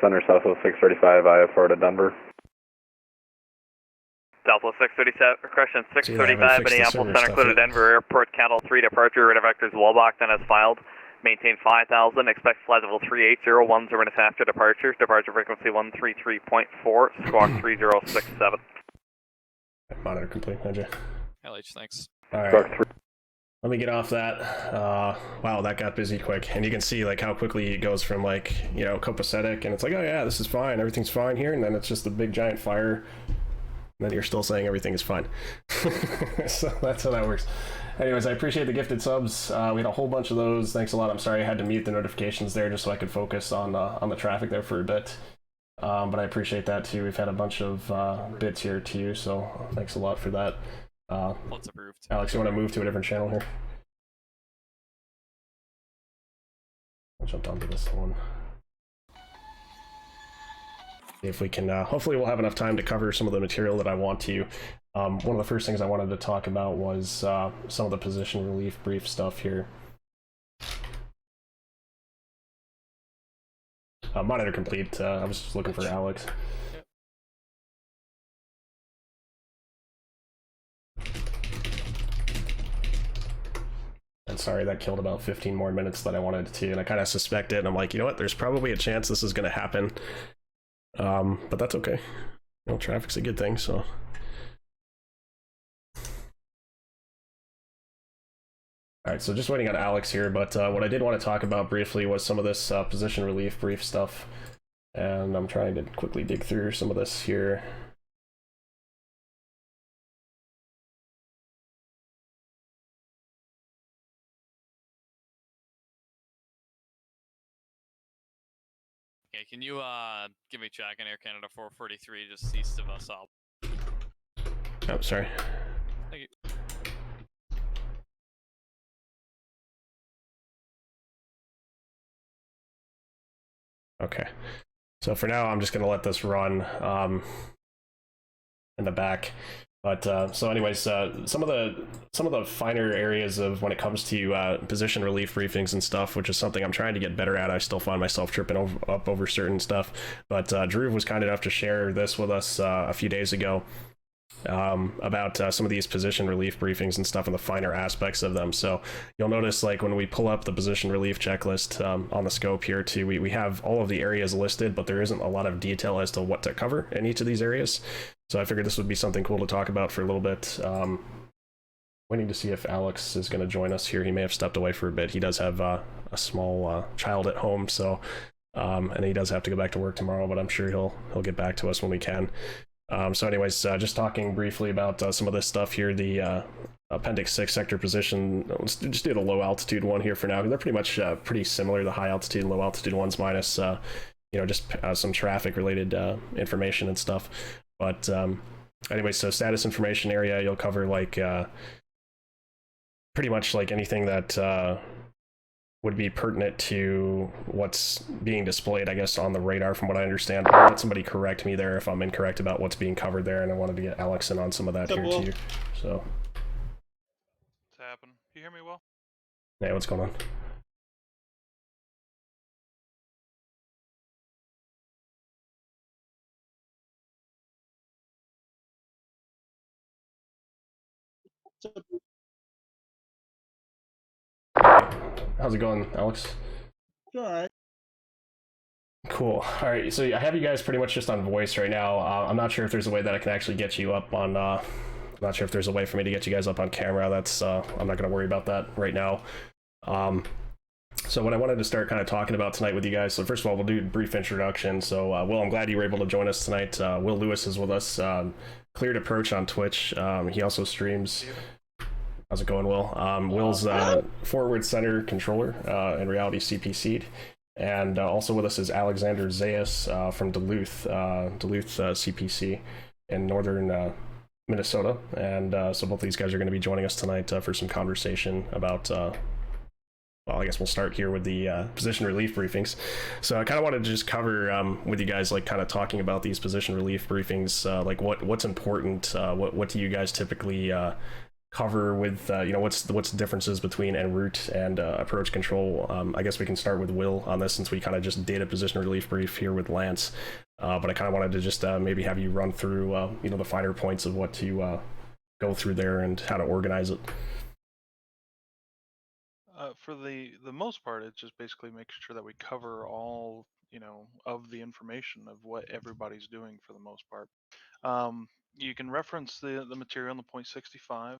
Center Southwest 635, IF4 to Denver. Southwest 637, correction 635, Minneapolis Center, clear to Denver Airport, Cattle 3 departure, radar vectors well blocked and as filed. Maintain 5,000, expect flight level 380, 1 minutes after departure. Departure frequency 133.4, squawk 3067. Monitor complete, Andrew. LH, thanks. Alright. Let me get off that. Wow, that got busy quick. And you can see like how quickly it goes from like, you know, copacetic and it's like, oh yeah, this is fine, everything's fine here, and then it's just a big giant fire. And then you're still saying everything is fine. So that's how that works. Anyways, I appreciate the gifted subs. We had a whole bunch of those. Thanks a lot. I'm sorry I had to mute the notifications there just so I could focus on the traffic there for a bit. But I appreciate that too. We've had a bunch of bits here too, so thanks a lot for that. Once approved. Alex, you want to move to a different channel here? I'll jump onto this one. If we can, hopefully we'll have enough time to cover some of the material that I want to. One of the first things I wanted to talk about was some of the position relief brief stuff here. Monitor complete. I was just looking for Alex. And sorry, that killed about 15 more minutes than I wanted to, and I kind of suspected, and I'm like, you know what, there's probably a chance this is going to happen. But that's okay. You know, traffic's a good thing, so. Alright, so just waiting on Alex here, but what I did want to talk about briefly was some of this position relief brief stuff. And I'm trying to quickly dig through some of this here. Okay, can you give me check on Air Canada 443 just east of us all? Oh, sorry. Thank you. Okay. So for now, I'm just going to let this run in the back. But so anyways, some of the finer areas of when it comes to position relief briefings and stuff, which is something I'm trying to get better at. I still find myself tripping up over certain stuff. But Drew was kind enough to share this with us a few days ago about some of these position relief briefings and stuff and the finer aspects of them. So you'll notice like when we pull up the position relief checklist on the scope here too, we have all of the areas listed, but there isn't a lot of detail as to what to cover in each of these areas. So I figured this would be something cool to talk about for a little bit. Waiting to see if Alex is going to join us here. He may have stepped away for a bit. He does have a small child at home, so and he does have to go back to work tomorrow, but I'm sure he'll get back to us when we can. So anyways, just talking briefly about some of this stuff here, the Appendix 6 sector position. Let's just do the low altitude one here for now. They're pretty much pretty similar, the high altitude and low altitude ones, minus you know, just some traffic related information and stuff. But anyway, so status information area, you'll cover like pretty much like anything that would be pertinent to what's being displayed, I guess, on the radar, from what I understand. I'll let somebody correct me there if I'm incorrect about what's being covered there, and I wanted to get Alex in on some of that here too. So. What's happening? You hear me well? Yeah, what's going on? How's it going, Alex? Alright. Cool. All right, so I have you guys pretty much just on voice right now. I'm not sure if there's a way that I can actually get you up on, I'm not sure if there's a way for me to get you guys up on camera. That's, I'm not going to worry about that right now. So what I wanted to start kind of talking about tonight with you guys, so first of all, we'll do a brief introduction. So, Will, I'm glad you were able to join us tonight. Will Lewis is with us, Cleared Approach on Twitch. He also streams. How's it going, Will? Will's forward center controller in Reality CPC. And also with us is Alexander Zayas from Duluth CPC in northern Minnesota. And so both of these guys are going to be joining us tonight for some conversation about, well, I guess we'll start here with the position relief briefings. So I kind of wanted to just cover with you guys, like kind of talking about these position relief briefings, like what's important, what do you guys typically cover with what's the differences between en route and approach control. I guess we can start with Will on this since we kind of just did a position relief brief here with Lance. But I kind of wanted to just maybe have you run through the finer points of what to go through there and how to organize it. For the most part, it's just basically making sure that we cover all of the information of what everybody's doing for the most part. You can reference the material in the .65,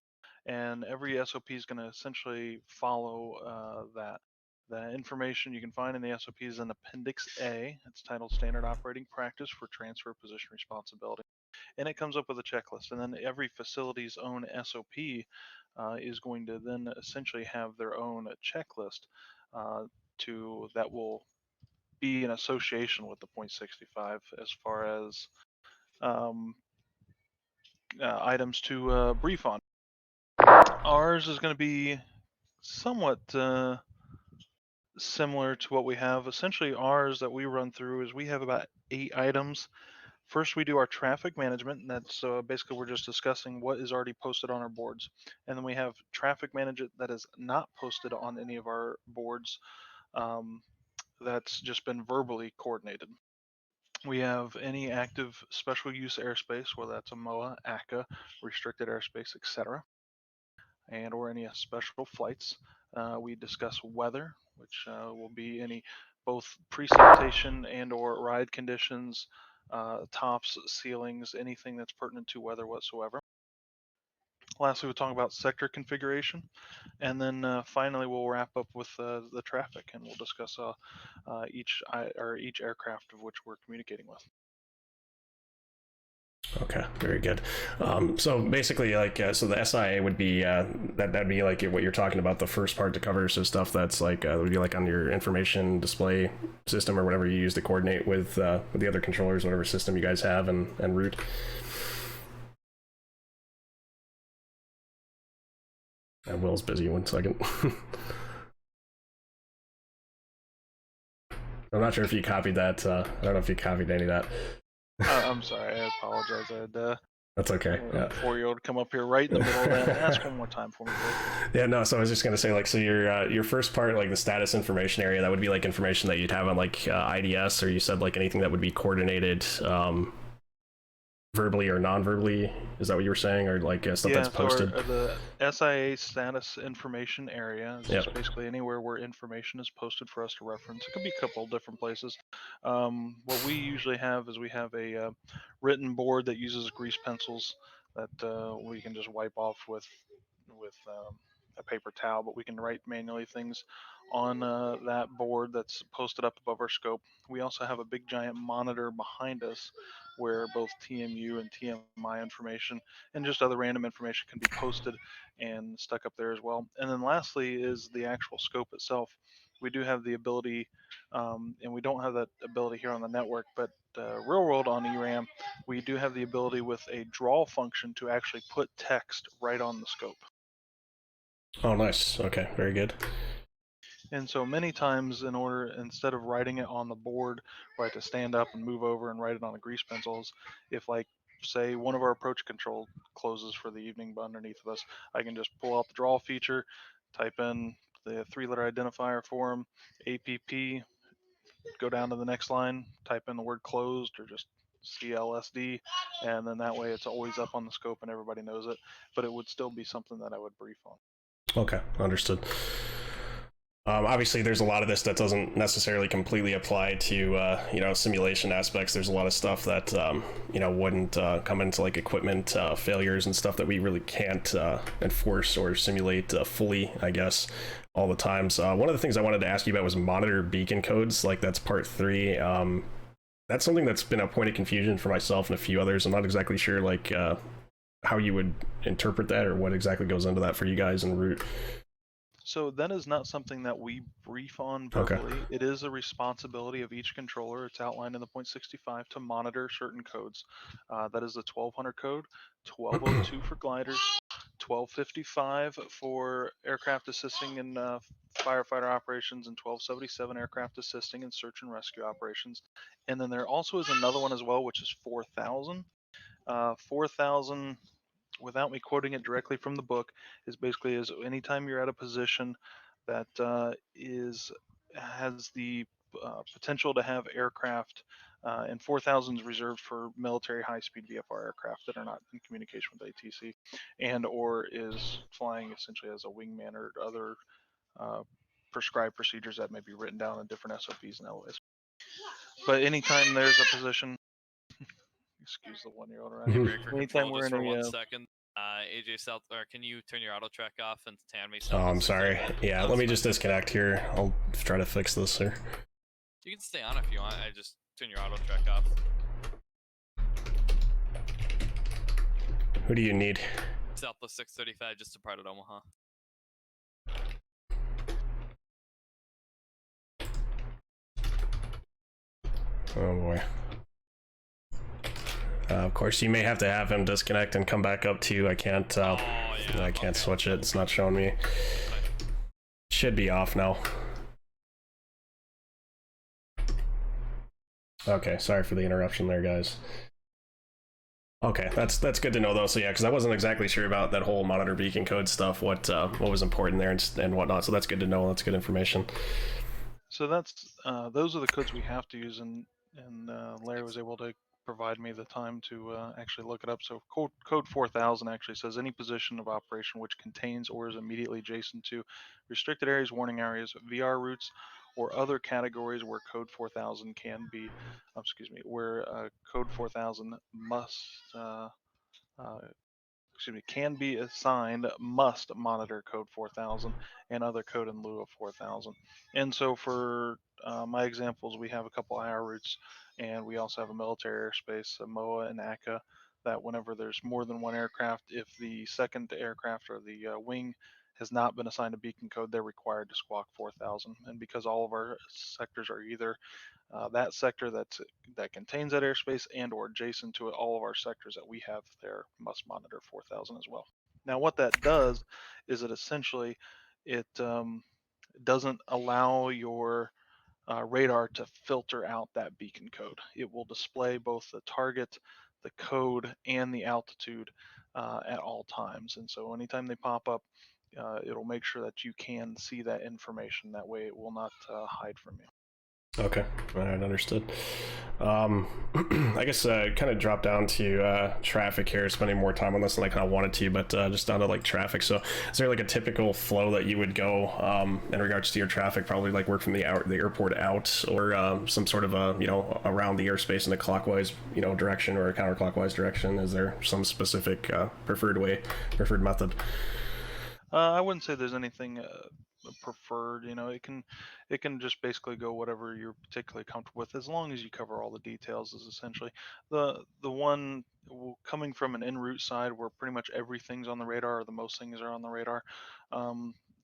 and every SOP is going to essentially follow that. The information you can find in the SOP is in Appendix A. It's titled Standard Operating Practice for Transfer of Position Responsibility. And it comes up with a checklist. And then every facility's own SOP is going to then essentially have their own checklist that will be in association with the .65 as far as items to brief on. Ours is going to be somewhat similar to what we have. Essentially, ours that we run through is we have about 8 items. First, we do our traffic management, and that's basically we're just discussing what is already posted on our boards. And then we have traffic management that is not posted on any of our boards. That's just been verbally coordinated. We have any active special use airspace, whether that's a MOA, ACA, restricted airspace, etc., and or any special flights. We discuss weather, which will be any both precipitation and or ride conditions, tops, ceilings, anything that's pertinent to weather whatsoever. Lastly, we'll talk about sector configuration, and then finally we'll wrap up with the traffic, and we'll discuss each aircraft of which we're communicating with. Okay, very good. So basically, so the SIA would be that'd be like what you're talking about, the first part to cover. So stuff that's like would be like on your information display system or whatever you use to coordinate with the other controllers, whatever system you guys have, and route. And Will's busy. 1 second. I'm not sure if you copied that. I don't know if you copied any of that. I'm sorry. I apologize. I had that's okay. A 4-year-old come up here right in the middle of that. Ask one more time for me, please. Yeah, no. So I was just gonna say, like, so your first part, like the status information area, that would be like information that you'd have on like IDS, or you said like anything that would be coordinated verbally or non-verbally. Is that what you were saying, or like stuff that's posted? So the SIA status information area is just basically anywhere where information is posted for us to reference. It could be a couple of different places. What we usually have is we have a written board that uses grease pencils that we can just wipe off with a paper towel, but we can write manually things on that board that's posted up above our scope. We also have a big giant monitor behind us where both TMU and TMI information and just other random information can be posted and stuck up there as well. And then lastly is the actual scope itself. We do have the ability, and we don't have that ability here on the network, but real world on ERAM, we do have the ability with a draw function to actually put text right on the scope. Oh, nice. Okay, very good. And so many times, instead of writing it on the board, we have to stand up and move over and write it on the grease pencils. If, like, say one of our approach control closes for the evening underneath of us, I can just pull out the draw feature, type in the 3-letter identifier for them, APP, go down to the next line, type in the word closed or just CLSD, and then that way it's always up on the scope and everybody knows it, but it would still be something that I would brief on. Okay, understood. Obviously, there's a lot of this that doesn't necessarily completely apply to simulation aspects. There's a lot of stuff that wouldn't come into like equipment failures and stuff that we really can't enforce or simulate fully, I guess, all the times. One of the things I wanted to ask you about was monitor beacon codes. Like, that's part 3. That's something that's been a point of confusion for myself and a few others. I'm not exactly sure like how you would interpret that or what exactly goes into that for you guys en route. So that is not something that we brief on verbally. Okay. It is a responsibility of each controller. It's outlined in the .65 to monitor certain codes. That is the 1200 code, 1202 for gliders, 1255 for aircraft assisting in firefighter operations, and 1277 aircraft assisting in search and rescue operations. And then there also is another one as well, which is 4000. 4000 without me quoting it directly from the book, is basically is anytime you're at a position that has the potential to have aircraft, and 4000 is reserved for military high-speed VFR aircraft that are not in communication with ATC, and or is flying essentially as a wingman or other prescribed procedures that may be written down in different SOPs and LOAs. But anytime there's a position, excuse the 1-year-old around here. Break for Anytime control we're just in for a 1 second. AJ South, or can you turn your auto track off and hand me Oh, south? I'm sorry. Yeah, let me just disconnect here. I'll try to fix this, sir. You can stay on if you want. I just turn your auto track off. Who do you need? Southwest 635 just departed Omaha. Oh boy. Of course, you may have to have him disconnect and come back up too. I can't. I can't switch it. It's not showing me. Should be off now. Okay, sorry for the interruption there, guys. Okay, that's good to know though. So yeah, because I wasn't exactly sure about that whole monitor beacon code stuff. What was important there and whatnot. So that's good to know. That's good information. So that's those are the codes we have to use, and Larry was able to provide me the time to actually look it up. So code 4000 actually says any position of operation which contains or is immediately adjacent to restricted areas, warning areas, VR routes, or other categories where code 4000 can be, where code 4000 must can be assigned must monitor code 4000 and other code in lieu of 4000. And so for my examples, we have a couple IR routes, and we also have a military airspace, a MOA and ACA, that whenever there's more than one aircraft, if the second aircraft or the wing has not been assigned a beacon code, they're required to squawk 4000. And because all of our sectors are either that sector that contains that airspace and or adjacent to it, all of our sectors that we have there must monitor 4000 as well. Now what that does is it essentially doesn't allow your radar to filter out that beacon code. It will display both the target, the code, and the altitude at all times. And so anytime they pop up, it'll make sure that you can see that information. That way it will not hide from you. Okay, all right, understood. I guess kind of drop down to traffic here, spending more time on this than I kind of wanted to, but just down to like traffic. So is there like a typical flow that you would go in regards to your traffic, probably like work from the airport out, or some sort of around the airspace in a clockwise direction or a counterclockwise direction? Is there some specific preferred method? I wouldn't say there's anything preferred. It can just basically go whatever you're particularly comfortable with, as long as you cover all the details. Is essentially the one coming from an en route side where pretty much everything's on the radar, or the most things are on the radar.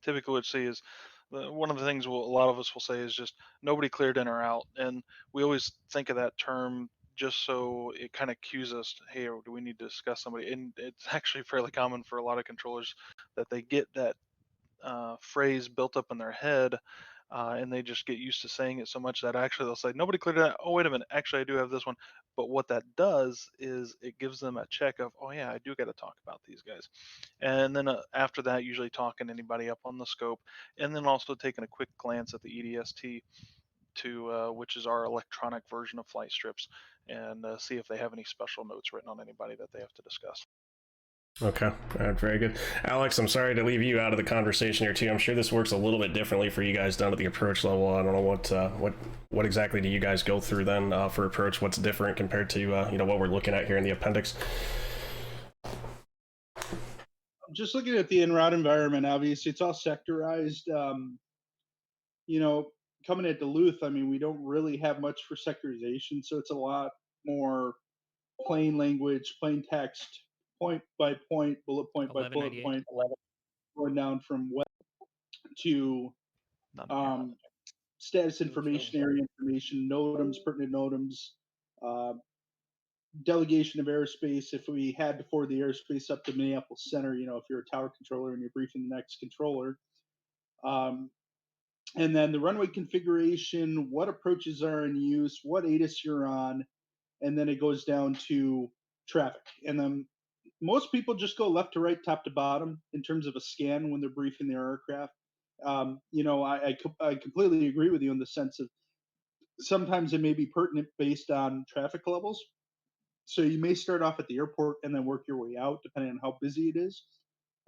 Typically, what see is one of the things a lot of us will say is just nobody cleared in or out, and we always think of that term just so it kind of cues us, hey, do we need to discuss somebody? And it's actually fairly common for a lot of controllers that they get that phrase built up in their head, and they just get used to saying it so much that actually they'll say, nobody cleared it out. Oh, wait a minute, actually I do have this one. But what that does is it gives them a check of, oh yeah, I do got to talk about these guys. And then after that, usually talking anybody up on the scope, and then also taking a quick glance at the EDST, which is our electronic version of flight strips, and see if they have any special notes written on anybody that they have to discuss. Okay, all right, very good. Alex, I'm sorry to leave you out of the conversation here too. I'm sure this works a little bit differently for you guys down at the approach level. I don't know what exactly do you guys go through then for approach? What's different compared to what we're looking at here in the appendix? Just looking at the en route environment, obviously it's all sectorized. Coming at Duluth, I mean, we don't really have much for sectorization, so it's a lot more plain language, plain text, point by point, bullet point by bullet point, going down from west to status information, area information, NOTAMs, pertinent NOTAMs, delegation of airspace. If we had to forward the airspace up to Minneapolis Center, if you're a tower controller and you're briefing the next controller. And then the runway configuration, what approaches are in use, what ATIS you're on, and then it goes down to traffic. And then most people just go left to right, top to bottom in terms of a scan when they're briefing their aircraft. You know, I completely agree with you in the sense of sometimes it may be pertinent based on traffic levels. So you may start off at the airport and then work your way out depending on how busy it is.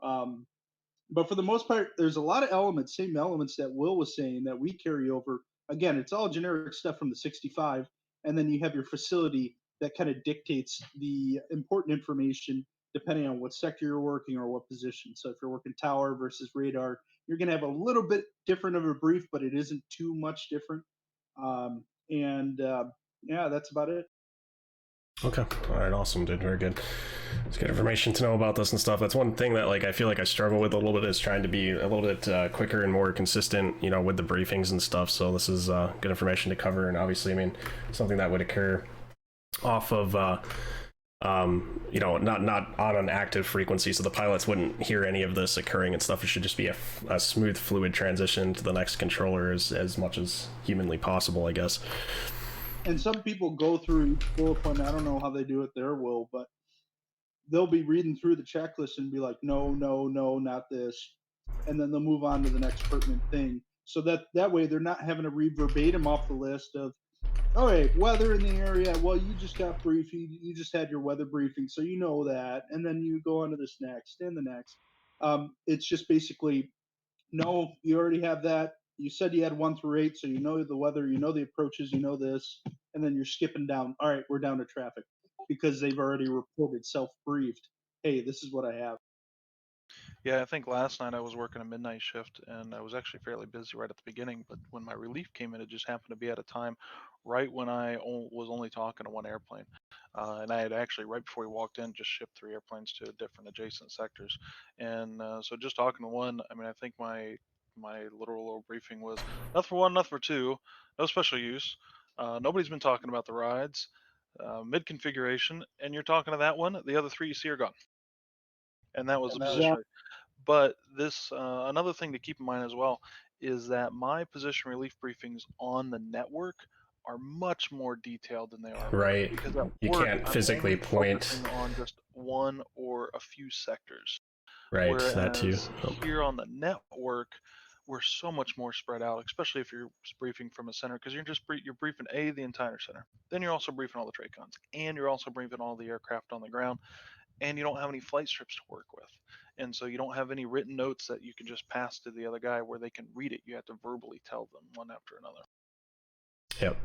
But for the most part, there's a lot of elements, same elements that Will was saying that we carry over. Again, it's all generic stuff from the 65, and then you have your facility that kind of dictates the important information depending on what sector you're working or what position. So if you're working tower versus radar, you're going to have a little bit different of a brief, but it isn't too much different. Yeah, that's about it. Okay. All right. Awesome, dude. Very good. It's good information to know about this and stuff. That's one thing that, like, I feel like I struggle with a little bit, is trying to be a little bit quicker and more consistent, you know, with the briefings and stuff. So this is good information to cover. And obviously, I mean, something that would occur off of, you know, not on an active frequency, so the pilots wouldn't hear any of this occurring and stuff. It should just be a smooth, fluid transition to the next controller as much as humanly possible, I guess. And some people go through each bullet point. I don't know how they do it there, Will, but they'll be reading through the checklist and be like, no, not this. And then they'll move on to the next pertinent thing. So that way they're not having to read verbatim off the list of, all right, weather in the area. Well, you just got briefed. You just had your weather briefing, so you know that. And then you go on to this next and the next. It's just basically, no, you already have that. You said you had 1 through 8, so you know the weather, you know the approaches, you know this, and then you're skipping down. All right, we're down to traffic because they've already reported, self-briefed. Hey, this is what I have. Yeah, I think last night I was working a midnight shift and I was actually fairly busy right at the beginning. But when my relief came in, it just happened to be at a time right when I was only talking to one airplane. And I had actually, right before we walked in, just shipped 3 airplanes to different adjacent sectors. And so just talking to one, I mean, I think my literal briefing was nothing for 1, nothing for 2, no special use. Nobody's been talking about the rides, mid configuration, and you're talking to that one. The other 3 you see are gone. And that was the position. But this another thing to keep in mind as well is that my position relief briefings on the network are much more detailed than they are. Right. Because at you work, can't I'm physically only point focusing on just one or a few sectors. Right. Whereas that too. here on the network, we're so much more spread out, especially if you're briefing from a center, because you're briefing the entire center. Then you're also briefing all the TRACONs, and you're also briefing all the aircraft on the ground, and you don't have any flight strips to work with. And so you don't have any written notes that you can just pass to the other guy where they can read it. You have to verbally tell them one after another. Yep,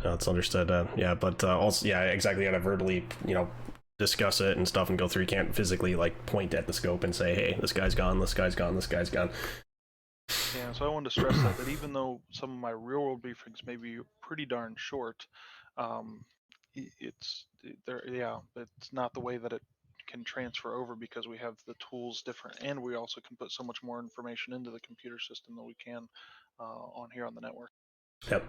that's understood. Yeah, but also, yeah, exactly. You gotta verbally, you know, discuss it and stuff and go through. You can't physically like point at the scope and say, hey, this guy's gone, this guy's gone, this guy's gone. Yeah, so I wanted to stress that even though some of my real world briefings may be pretty darn short, it's not the way that it can transfer over, because we have the tools different, and we also can put so much more information into the computer system than we can on here on the network. Yep.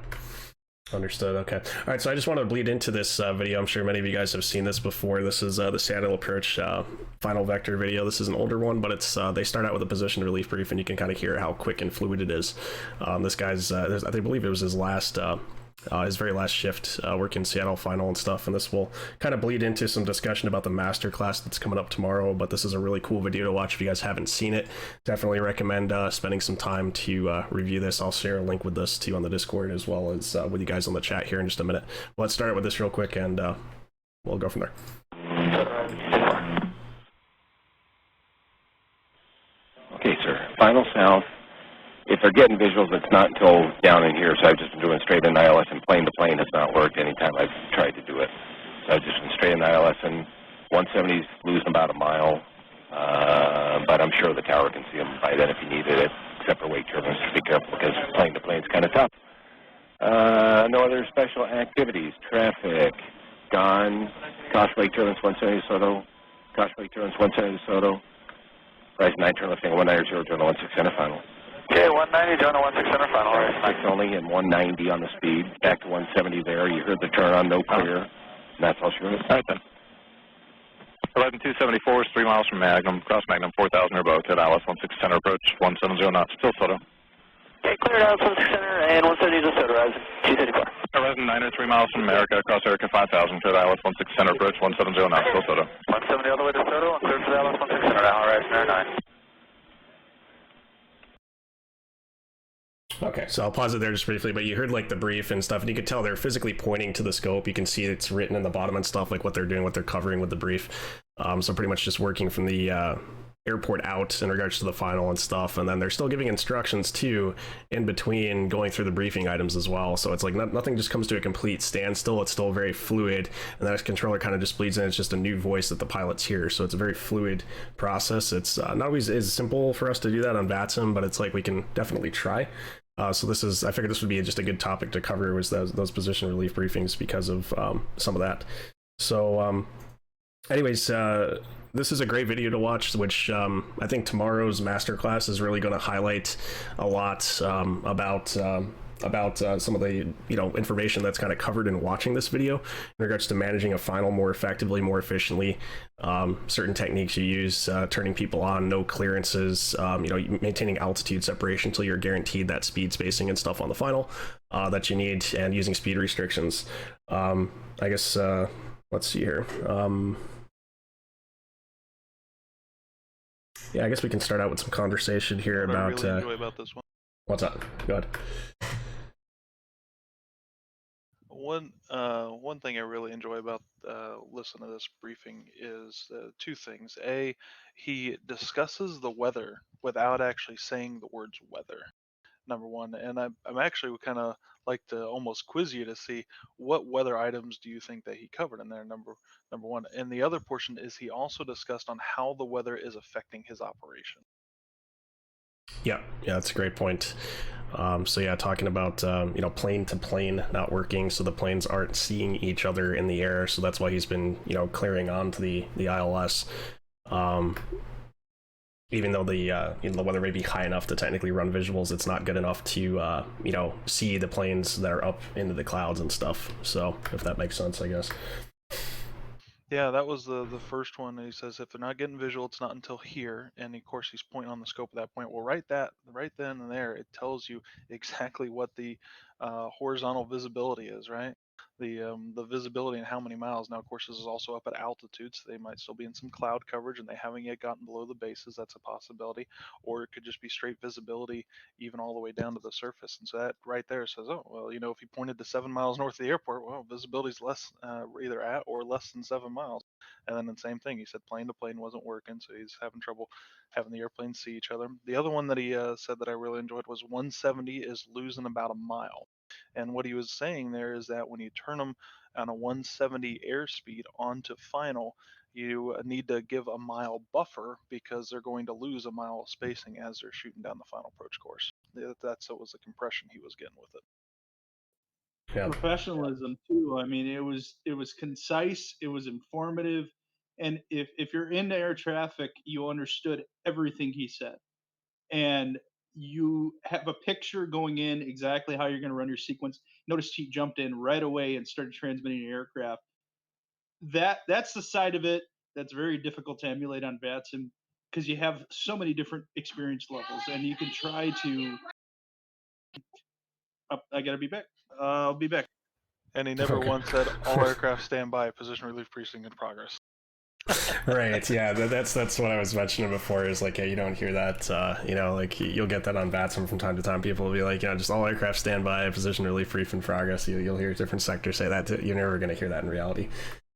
Understood. Okay. All right. So I just want to bleed into this video. I'm sure many of you guys have seen this before. This is the Seattle Approach final vector video. This is an older one, but it's they start out with a position relief brief, and you can kind of hear how quick and fluid it is. This guy's, I believe it was his very last shift working Seattle final and stuff, and this will kind of bleed into some discussion about the master class that's coming up tomorrow. But this is a really cool video to watch if you guys haven't seen it. Definitely recommend spending some time to review this. I'll share a link with this too on the Discord, as well as with you guys on the chat here in just a minute. Let's start with this real quick, and we'll go from there. Okay, sir. Final south. If they're getting visuals, it's not until down in here, so I've just been doing straight in ILS, and plane to plane has not worked anytime I've tried to do it. So I've just been straight in ILS, and 170's losing about a mile, but I'm sure the tower can see them by then if you needed it, except for wake turbines to be careful, because plane to plane's kind of tough. No other special activities. Traffic, gone. Cost wake turbines 170 Soto. Cost wake turbines 170 Soto. Rise 9 turn lifting 190 turn 16 center final. Okay, 190, Jonah 16 center final. All right, 6 only and 190 on the speed. Back to 170 there. You heard the turn on, no clear. And that's all she was. All right, then. 11274 is 3 miles from Magnum. Cross Magnum 4000 or both at Alice 16 center approach 170 knots. Still Soto. Okay, cleared out 16 center And 170 just horizon, 234. Horizon 9 3 miles from America, across Erica 5000, clear to ILS 16 center approach, 170 knots, go Soto. 170 all the way to Soto, clear to the ILS 16 center, now Horizon Air 9. Okay, so I'll pause it there just briefly, but you heard like the brief and stuff, and you could tell they're physically pointing to the scope. You can see it's written in the bottom and stuff, like what they're doing, what they're covering with the brief. So pretty much just working from the airport out in regards to the final and stuff, and then they're still giving instructions too in between going through the briefing items as well. So it's like nothing just comes to a complete standstill. It's still very fluid, and that controller kind of just bleeds in. It's just a new voice that the pilots hear, so it's a very fluid process. It's not always as simple for us to do that on VATSIM, but it's like we can definitely try. So I figured this would be just a good topic to cover, was those position relief briefings because of some of that. So anyways, this is a great video to watch, which I think tomorrow's masterclass is really going to highlight a lot about some of the information that's kind of covered in watching this video in regards to managing a final more effectively, more efficiently, certain techniques you use, turning people on, no clearances, maintaining altitude separation until you're guaranteed that speed spacing and stuff on the final that you need, and using speed restrictions. I guess let's see here. Yeah, I guess we can start out with some conversation here what about. I really enjoy about this one. What's up? Go ahead. One thing I really enjoy about listening to this briefing is two things. A, he discusses the weather without actually saying the words weather. Number one, and I'm actually kind of like to almost quiz you to see what weather items do you think that he covered in there. Number one, and the other portion is he also discussed on how the weather is affecting his operation. Yeah, that's a great point. So yeah, talking about plane to plane not working, so the planes aren't seeing each other in the air, so that's why he's been clearing onto the ILS. Even though the weather may be high enough to technically run visuals, it's not good enough to see the planes that are up into the clouds and stuff. So if that makes sense, I guess. Yeah, that was the first one. He says if they're not getting visual, it's not until here. And of course, he's pointing on the scope at that point. Well, right then and there, it tells you exactly what the horizontal visibility is, right? The visibility and how many miles. Now, of course, this is also up at altitude, so they might still be in some cloud coverage, and they haven't yet gotten below the bases. That's a possibility, or it could just be straight visibility, even all the way down to the surface. And so that right there says, oh, well, if he pointed to 7 miles north of the airport, well, visibility's less, either at or less than 7 miles. And then the same thing, he said plane to plane wasn't working, so he's having trouble having the airplanes see each other. The other one that he said that I really enjoyed was 170 is losing about a mile. And what he was saying there is that when you turn them on a 170 airspeed onto final, you need to give a mile buffer because they're going to lose a mile of spacing as they're shooting down the final approach course. That's what was the compression he was getting with it. Yeah. Professionalism too. I mean, it was concise, it was informative, and if you're into air traffic, you understood everything he said, and you have a picture going in exactly how you're going to run your sequence. Notice he jumped in right away and started transmitting your aircraft. That's the side of it that's very difficult to emulate on VATSIM because you have so many different experience levels, and you can try to. I gotta be back. I'll be back. And he never once said all aircraft stand by, position relief briefing in progress. Right, yeah, that's what I was mentioning before, is like, yeah, you don't hear that, like you'll get that on VATSIM from time to time. People will be like, just all aircraft stand by, position relief brief in progress. You'll hear different sectors say that. You're never going to hear that in reality.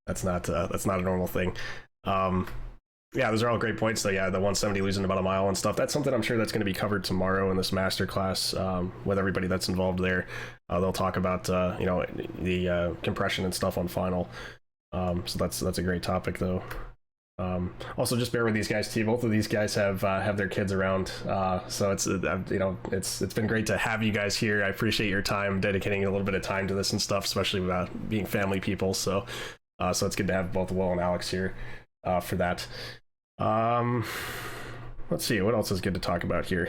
That's not a normal thing. Yeah, those are all great points though. Yeah, the 170 losing about a mile and stuff, that's something I'm sure that's going to be covered tomorrow in this masterclass with everybody that's involved there. They'll talk about the compression and stuff on final. So that's a great topic though. Also, just bear with these guys too. Both of these guys have their kids around, so it's been great to have you guys here. I appreciate your time, dedicating a little bit of time to this and stuff, especially about being family people. So it's good to have both Will and Alex here for that. Let's see, what else is good to talk about here.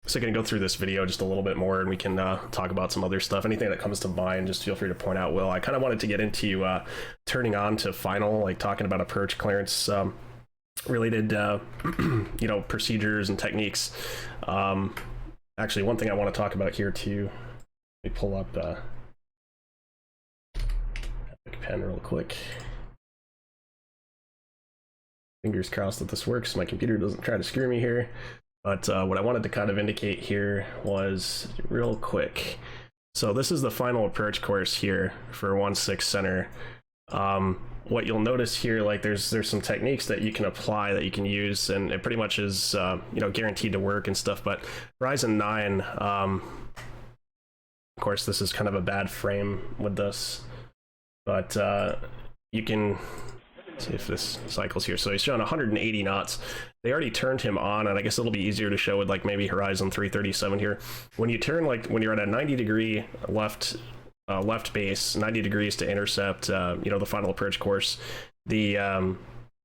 So going to go through this video just a little bit more, and we can talk about some other stuff. Anything that comes to mind, just feel free to point out, Will. I kind of wanted to get into turning on to final, like talking about approach clearance related, procedures and techniques. Actually, one thing I want to talk about here too. Let me pull up Epic Pen real quick. Fingers crossed that this works. My computer doesn't try to screw me here. But what I wanted to kind of indicate here was real quick. So this is the final approach course here for 1-6 center. What you'll notice here, like there's some techniques that you can apply that you can use, and it pretty much is you know, guaranteed to work and stuff. But Horizon 9, of course, this is kind of a bad frame with this, but you can see if this cycles here. So he's showing 180 knots. They already turned him on, and I guess it'll be easier to show with like maybe Horizon 337 here. When you turn, like when you're at a 90-degree left base, 90 degrees to intercept, you know, the final approach course, the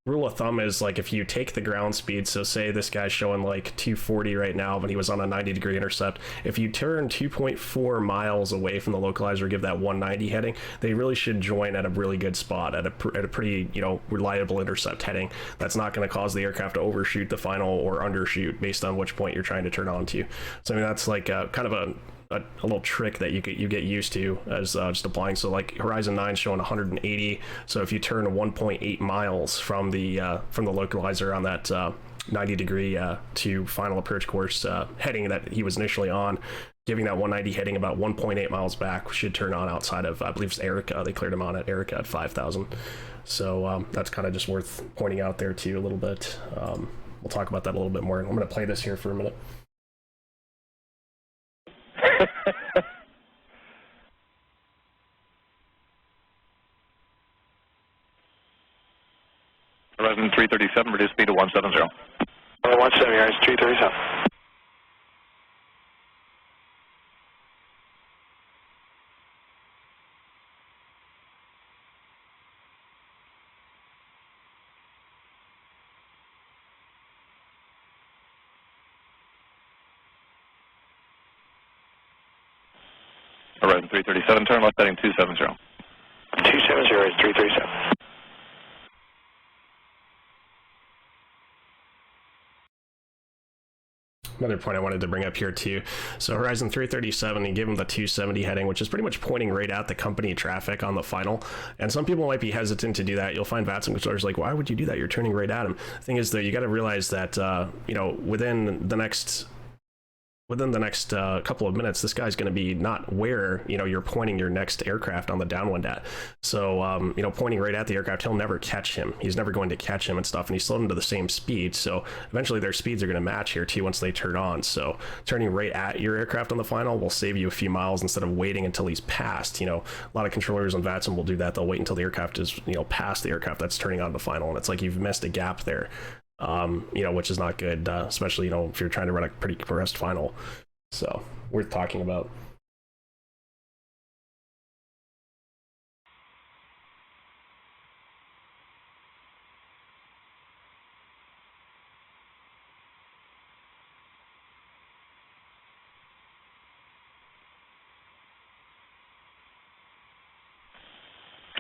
rule of thumb is like if you take the ground speed, so say this guy's showing like 240 right now, but he was on a 90-degree intercept. If you turn 2.4 miles away from the localizer, give that 190 heading, they really should join at a really good spot, at a pretty, you know, reliable intercept heading. That's not going to cause the aircraft to overshoot the final or undershoot based on which point you're trying to turn on to. So I mean, that's like kind of a little trick that you get used to as just applying. So like Horizon 9 showing 180, so if you turn 1.8 miles from the localizer on that 90-degree to final approach course heading that he was initially on, giving that 190 heading about 1.8 miles back, should turn on outside of, I believe it's Erica. They cleared him on at Erica at 5,000. So that's kind of just worth pointing out there too a little bit. We'll talk about that a little bit more. I'm going to play this here for a minute. Horizon 337, reduce speed to 170. 170, Horizon 337. Horizon 337, turn left heading 270. 270, Horizon 337. Another point I wanted to bring up here too. So Horizon 337, you give him the 270 heading, which is pretty much pointing right at the company traffic on the final. And some people might be hesitant to do that. You'll find VATSIM controllers like, why would you do that? You're turning right at him. The thing is though, you got to realize that you know, within the next couple of minutes, this guy's going to be not where, you know, you're pointing your next aircraft on the downwind at. So, you know, pointing right at the aircraft, he'll never catch him. He's never going to catch him and stuff, and he's slowed him to the same speed. So eventually their speeds are going to match here too once they turn on. So turning right at your aircraft on the final will save you a few miles instead of waiting until he's passed. You know, a lot of controllers on VATSIM will do that. They'll wait until the aircraft is, you know, past the aircraft that's turning on the final, and it's like you've missed a gap there, you know, which is not good, especially, you know, if you're trying to run a pretty compressed final. So, worth talking about.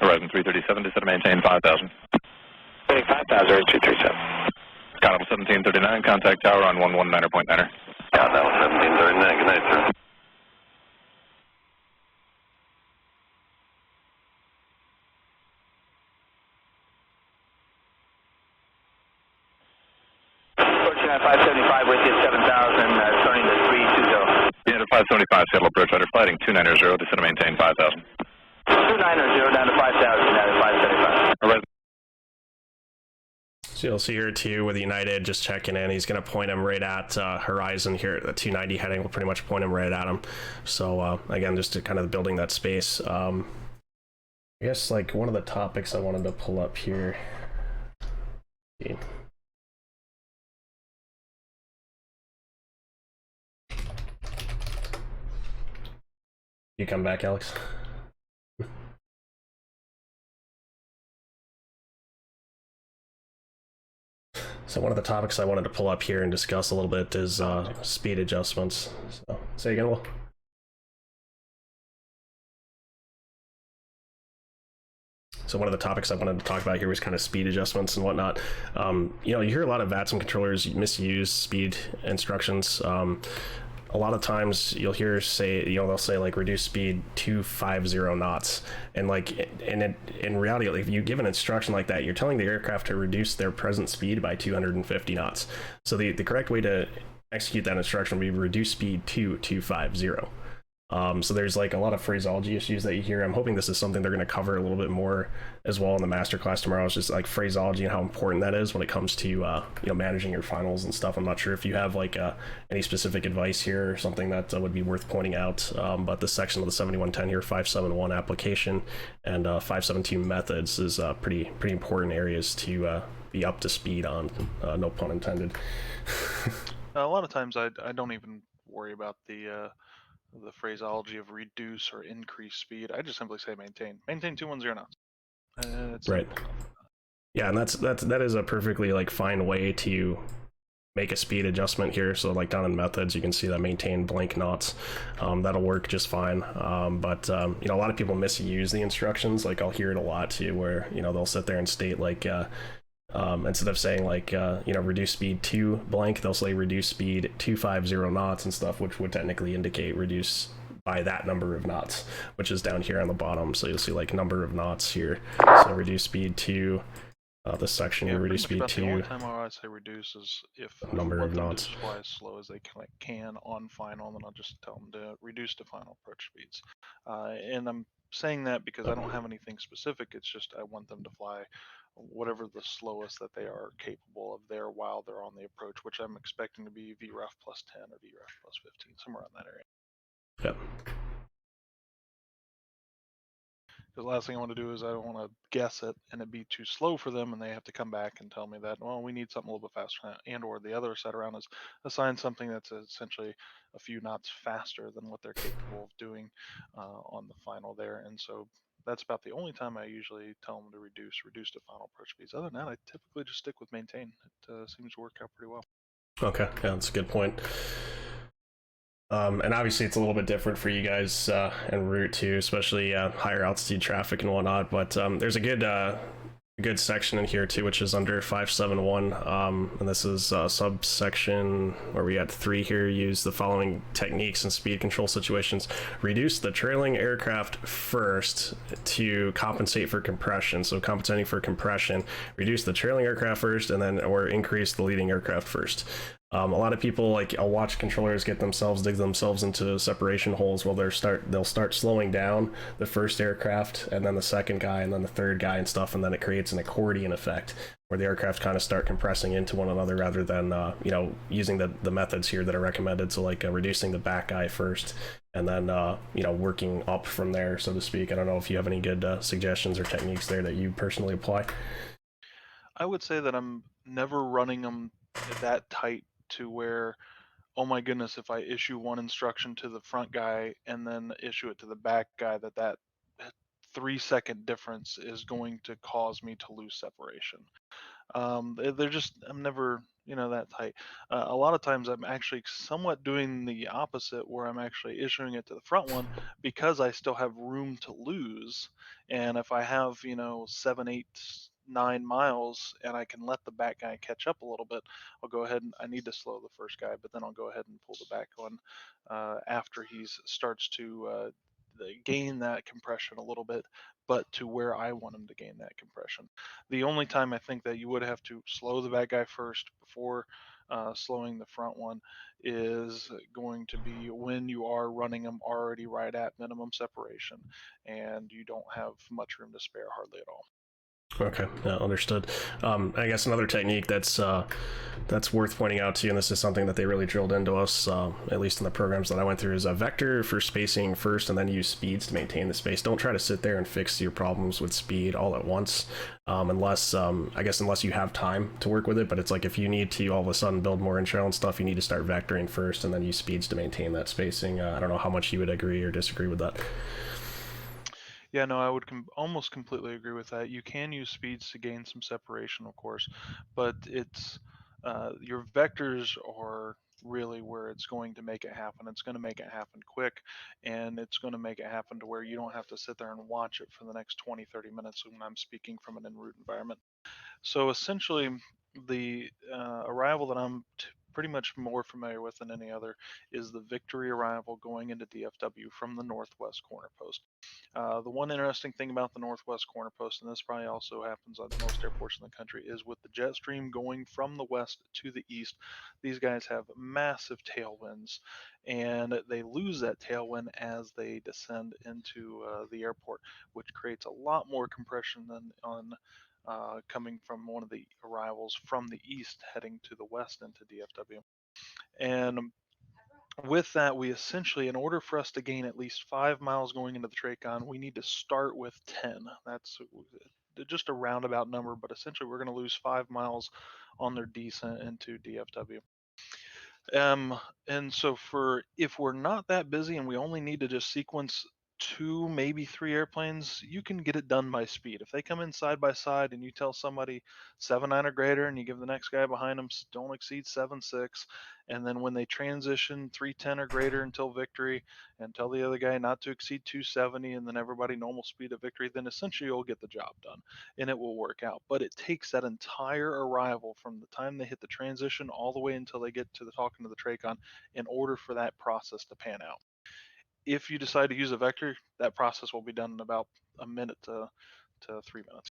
Horizon 337, just to maintain 5,000. 5,000, Horizon 337. Scott 1739, contact tower on 119.9er. Yeah, that was 1739. Good night, sir. Approaching at 575 with you, 7,000, turning to 320. Yeah, to 575, Seattle approach rudder, flighting 290, just to maintain 5,000. 290 down to 5,000, down to 575. Horizon. So you'll see here too with United just checking in, he's going to point him right at Horizon here. The 290 heading will pretty much point him right at him. So again, just to kind of building that space. I guess like one of the topics I wanted to pull up here. Okay. You come back, Alex? So one of the topics I wanted to pull up here and discuss a little bit is speed adjustments. So say again, Will. So one of the topics I wanted to talk about here was kind of speed adjustments and whatnot. You know, you hear a lot of VATSIM controllers misuse speed instructions. a lot of times you'll hear say, they'll say like reduce speed 250 knots, and like, and in reality, like, if you give an instruction like that, you're telling the aircraft to reduce their present speed by 250 knots. So the correct way to execute that instruction would be reduce speed to 250. So there's like a lot of phraseology issues that you hear. I'm hoping this is something they're going to cover a little bit more as well in the masterclass tomorrow. It's just like phraseology and how important that is when it comes to managing your finals and stuff. I'm not sure if you have like any specific advice here or something that would be worth pointing out. But this section of the 7110 here, 571 application and 572 methods, is pretty important areas to be up to speed on. No pun intended. A lot of times I don't even worry about the phraseology of reduce or increase speed. I just simply say maintain. Maintain 210 knots. It's right. Yeah, and that is a perfectly like fine way to make a speed adjustment here. So like down in methods, you can see that maintain blank knots. That'll work just fine. But a lot of people misuse the instructions. Like I'll hear it a lot too, where they'll sit there and state like instead of saying like reduce speed to blank, they'll say reduce speed 250 knots and stuff, which would technically indicate reduce by that number of knots, which is down here on the bottom. So you'll see like number of knots here. So reduce speed to this section here, reduce speed to. The only time I say reduce is if number of knots. To just fly as slow as they can on final, and then I'll just tell them to reduce to final approach speeds. And I'm saying that because I don't have anything specific. It's just I want them to fly whatever the slowest that they are capable of there while they're on the approach, which I'm expecting to be VREF plus 10 or VREF plus 15, somewhere in that area. Yep. The last thing I want to do is I don't want to guess it and it be too slow for them, and they have to come back and tell me that, well, we need something a little bit faster, and or the other set around is assign something that's essentially a few knots faster than what they're capable of doing on the final there. And so that's about the only time I usually tell them to reduce to final approach speeds. Other than that, I typically just stick with maintain. It seems to work out pretty well. Okay, yeah, that's a good point. And obviously it's a little bit different for you guys en route too, especially higher altitude traffic and whatnot. But there's a good section in here too, which is under 571, and this is subsection where we had 3 here. Use the following techniques in speed control situations: reduce the trailing aircraft first to compensate for compression. So compensating for compression, reduce the trailing aircraft first, and then or increase the leading aircraft first. A lot of people, like, I'll watch controllers dig themselves into separation holes while they'll start slowing down the first aircraft and then the second guy and then the third guy and stuff, and then it creates an accordion effect where the aircraft kind of start compressing into one another rather than using the methods here that are recommended. So like reducing the back guy first and then working up from there, so to speak. I don't know if you have any good suggestions or techniques there that you personally apply. I would say that I'm never running them that tight to where, oh my goodness, if I issue one instruction to the front guy and then issue it to the back guy, that 3-second difference is going to cause me to lose separation. They're just, I'm never that tight. A lot of times I'm actually somewhat doing the opposite, where I'm actually issuing it to the front one because I still have room to lose. And if I have 7, 8, 9 miles and I can let the back guy catch up a little bit, I'll go ahead and I need to slow the first guy, but then I'll go ahead and pull the back one after he starts to gain that compression a little bit, but to where I want him to gain that compression. The only time I think that you would have to slow the back guy first before slowing the front one is going to be when you are running them already right at minimum separation and you don't have much room to spare, hardly at all. Okay, yeah, understood. I guess another technique that's worth pointing out to you, and this is something that they really drilled into us, at least in the programs that I went through, is a vector for spacing first and then use speeds to maintain the space. Don't try to sit there and fix your problems with speed all at once, unless you have time to work with it. But it's like if you need to all of a sudden build more intro and stuff, you need to start vectoring first and then use speeds to maintain that spacing. I don't know how much you would agree or disagree with that. Yeah, no, I would almost completely agree with that. You can use speeds to gain some separation, of course, but it's your vectors are really where it's going to make it happen. It's going to make it happen quick, and it's going to make it happen to where you don't have to sit there and watch it for the next 20, 30 minutes when I'm speaking from an en route environment. So essentially, the arrival that I'm pretty much more familiar with than any other is the Victory arrival going into DFW from the northwest corner post. The one interesting thing about the northwest corner post, and this probably also happens on most airports in the country, is with the jet stream going from the west to the east, these guys have massive tailwinds, and they lose that tailwind as they descend into the airport, which creates a lot more compression than on coming from one of the arrivals from the east heading to the west into DFW. And with that, we essentially, in order for us to gain at least 5 miles going into the Tracon, we need to start with 10. That's just a roundabout number, but essentially we're going to lose 5 miles on their descent into DFW. And so if we're not that busy and we only need to just sequence 2, maybe 3 airplanes, you can get it done by speed. If they come in side by side and you tell somebody 7.9 or greater, and you give the next guy behind them don't exceed 7.6, and then when they transition 310 or greater until Victory, and tell the other guy not to exceed 270, and then everybody normal speed of Victory, then essentially you'll get the job done and it will work out. But it takes that entire arrival from the time they hit the transition all the way until they get to the talking to the Tracon in order for that process to pan out. If you decide to use a vector, that process will be done in about a minute to 3 minutes.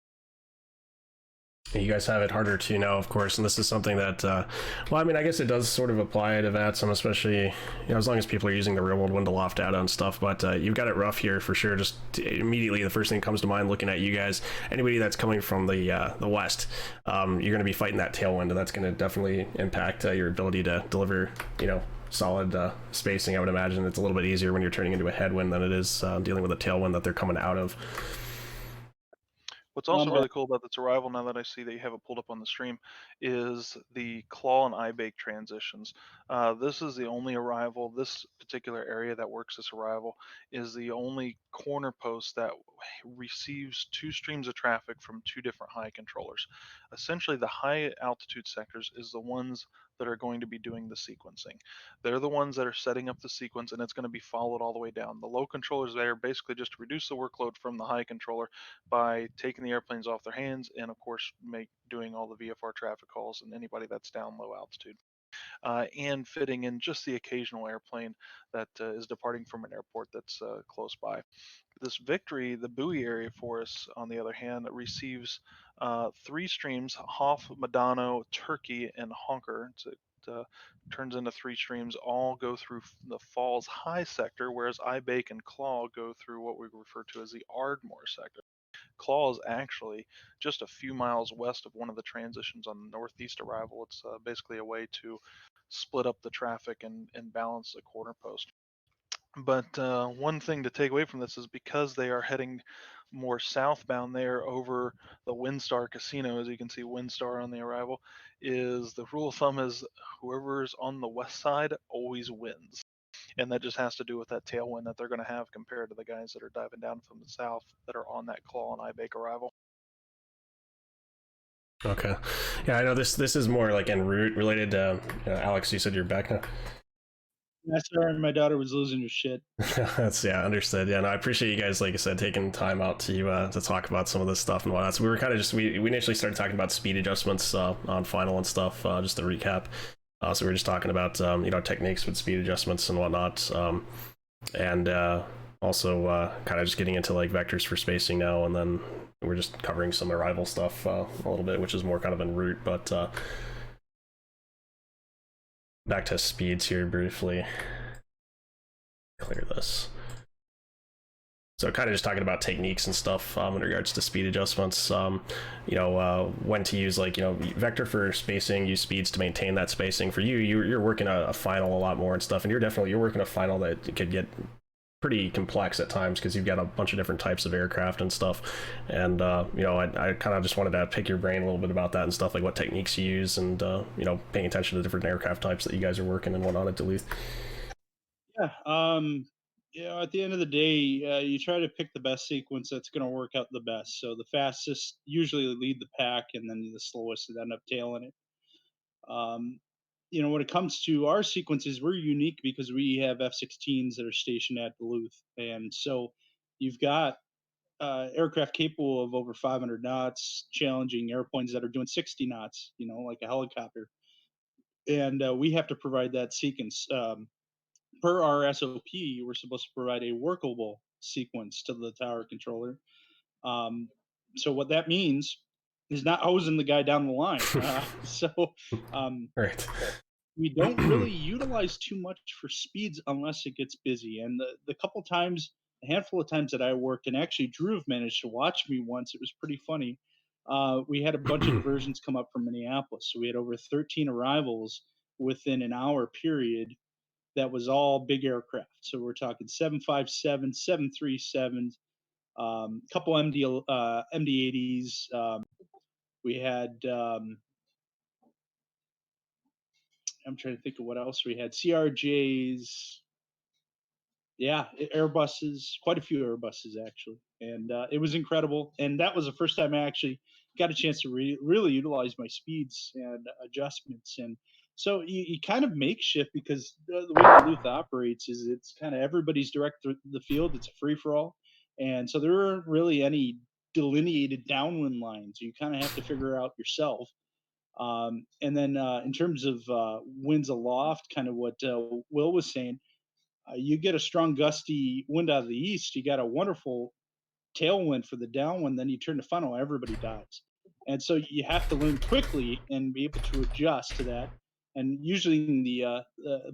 You guys have it harder to know, of course, and this is something that, well, I mean, I guess it does sort of apply to VATSIM, especially, as long as people are using the real-world window loft data and stuff, but you've got it rough here for sure. Just immediately, the first thing that comes to mind looking at you guys, anybody that's coming from the west, you're going to be fighting that tailwind, and that's going to definitely impact your ability to deliver, solid spacing. I would imagine it's a little bit easier when you're turning into a headwind than it is dealing with a tailwind that they're coming out of. What's also really cool about this arrival, now that I see that you have it pulled up on the stream, is the claw and eye-bake transitions. This is the only arrival, this particular area that works this arrival is the only corner post that receives 2 streams of traffic from 2 different high controllers. Essentially, the high altitude sectors is the ones that are going to be doing the sequencing. They're the ones that are setting up the sequence, and it's going to be followed all the way down. The low controllers there basically just reduce the workload from the high controller by taking the airplanes off their hands, and of course doing all the VFR traffic calls and anybody that's down low altitude. And fitting in just the occasional airplane that is departing from an airport that's close by. This Victory, the buoy area for us, on the other hand, receives 3 streams: Hoff, Madano, Turkey, and Honker. It turns into 3 streams, all go through the Falls High sector, whereas Ibake and Claw go through what we refer to as the Ardmore sector. Claw is actually just a few miles west of one of the transitions on the northeast arrival. It's basically a way to split up the traffic and balance the corner post. But one thing to take away from this is because they are heading more southbound there over the Windstar Casino, as you can see Windstar on the arrival, is the rule of thumb is whoever's on the west side always wins. And that just has to do with that tailwind that they're going to have compared to the guys that are diving down from the south that are on that Claw and Ibake arrival. Okay. Yeah, I know this is more like en route related. Alex, you said you're back now? Yeah, sorry, my daughter was losing her shit. That's understood. Yeah, no, I appreciate you guys, like I said, taking time out to talk about some of this stuff and whatnot. So we were kind of just we initially started talking about speed adjustments on final and stuff, just to recap. So we were just talking about techniques with speed adjustments and whatnot, and also kind of just getting into like vectors for spacing now, and then we're just covering some arrival stuff a little bit, which is more kind of en route, but back to speeds here briefly. Clear this. So kind of just talking about techniques and stuff in regards to speed adjustments, when to use vector for spacing, use speeds to maintain that spacing. For you're working a final a lot more and stuff, and you're working a final that could get pretty complex at times because you've got a bunch of different types of aircraft and stuff. And I kind of just wanted to pick your brain a little bit about that and stuff, like what techniques you use, and paying attention to different aircraft types that you guys are working and whatnot at Duluth. Yeah. At the end of the day, you try to pick the best sequence that's going to work out the best. So the fastest usually lead the pack, and then the slowest would end up tailing it. When it comes to our sequences, we're unique because we have F-16s that are stationed at Duluth, and so you've got aircraft capable of over 500 knots, challenging airplanes that are doing 60 knots, like a helicopter. and we have to provide that sequence. Per our SOP, we're supposed to provide a workable sequence to the tower controller. So what that means is not hosing the guy down the line. Right. We don't really utilize too much for speeds unless it gets busy. And the couple times, a handful of times that I worked, and actually Drew managed to watch me once. It was pretty funny. We had a bunch of diversions come up from Minneapolis. So we had over 13 arrivals within an hour period. That was all big aircraft. So we're talking 757, 737s, couple MD-80s. We had, I'm trying to think of what else we had. CRJs, yeah, Airbuses, quite a few Airbuses actually, and it was incredible. And that was the first time I actually got a chance to really utilize my speeds and adjustments. And so you kind of makeshift, because the way Duluth operates is it's kind of everybody's direct through the field. It's a free for all, and so there aren't really any delineated downwind lines. You kind of have to figure out yourself. And then in terms of winds aloft, kind of what Will was saying, you get a strong gusty wind out of the east, you got a wonderful tailwind for the downwind, then you turn the funnel, everybody dies. And so you have to learn quickly and be able to adjust to that. And usually in the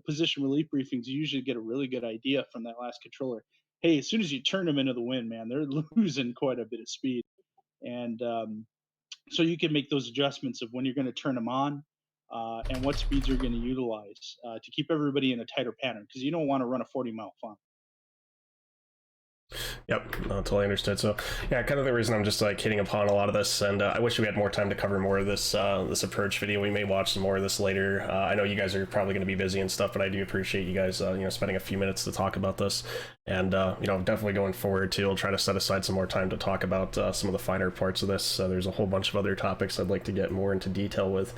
position relief briefings, you usually get a really good idea from that last controller. Hey, as soon as you turn them into the wind, man, they're losing quite a bit of speed. And so you can make those adjustments of when you're going to turn them on, and what speeds you're going to utilize to keep everybody in a tighter pattern, because you don't want to run a 40-mile funnel. Yep, totally understood. So yeah, kind of the reason I'm just like hitting upon a lot of this, and I wish we had more time to cover more of this this approach video. We may watch some more of this later. I know you guys are probably going to be busy and stuff, but I do appreciate you guys spending a few minutes to talk about this. And definitely going forward too, I'll try to set aside some more time to talk about some of the finer parts of this. There's a whole bunch of other topics I'd like to get more into detail with,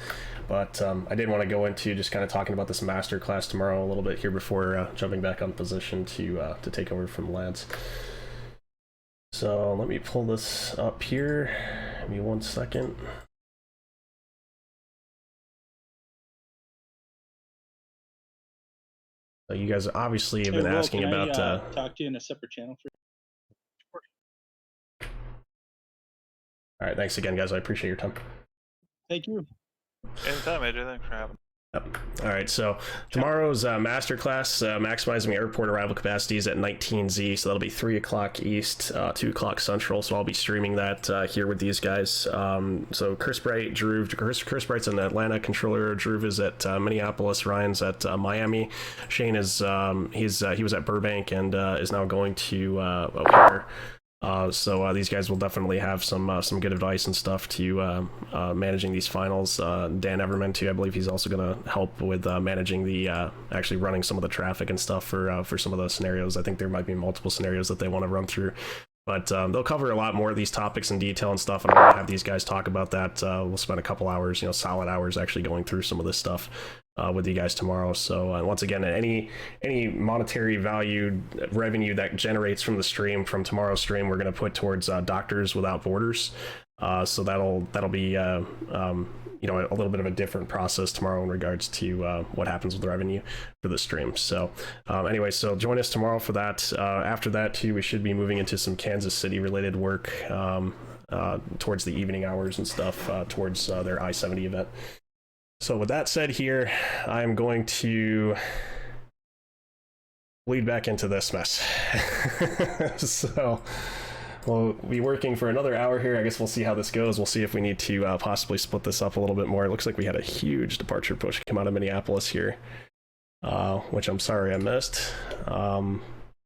but I did want to go into just kind of talking about this master class tomorrow a little bit here before jumping back on position to take over from Lance. So let me pull this up here. Give me 1 second. So you guys obviously have been asking about. Talk to you in a separate channel. All right, thanks again, guys. I appreciate your time. Thank you. Anytime, AJ. Thanks for having me. Yep. All right, so tomorrow's masterclass, maximizing airport arrival capacities at 19Z, so that'll be 3 o'clock East, 2 o'clock Central, so I'll be streaming that here with these guys. So Chris Bright, Drew, Chris Bright's an Atlanta controller, Drew is at Minneapolis, Ryan's at Miami, Shane is, he was at Burbank and is now going to O'Hare. So these guys will definitely have some good advice and stuff to managing these finals. Dan Everman too, I believe he's also going to help with managing the actually running some of the traffic and stuff for some of those scenarios. I think there might be multiple scenarios that they want to run through, but they'll cover a lot more of these topics in detail and stuff. And I'm going to have these guys talk about that. We'll spend a couple hours, solid hours actually going through some of this stuff with you guys tomorrow. So once again, any monetary value revenue that generates from the stream, from tomorrow's stream, we're going to put towards Doctors Without Borders. So that'll be a little bit of a different process tomorrow in regards to what happens with the revenue for the stream. So anyway, so join us tomorrow for that. After that too, we should be moving into some Kansas City related work towards the evening hours and stuff towards their I-70 event. So with that said here, I'm going to lead back into this mess. So we'll be working for another hour here. I guess we'll see how this goes. We'll see if we need to possibly split this up a little bit more. It looks like we had a huge departure push come out of Minneapolis here, which I'm sorry I missed.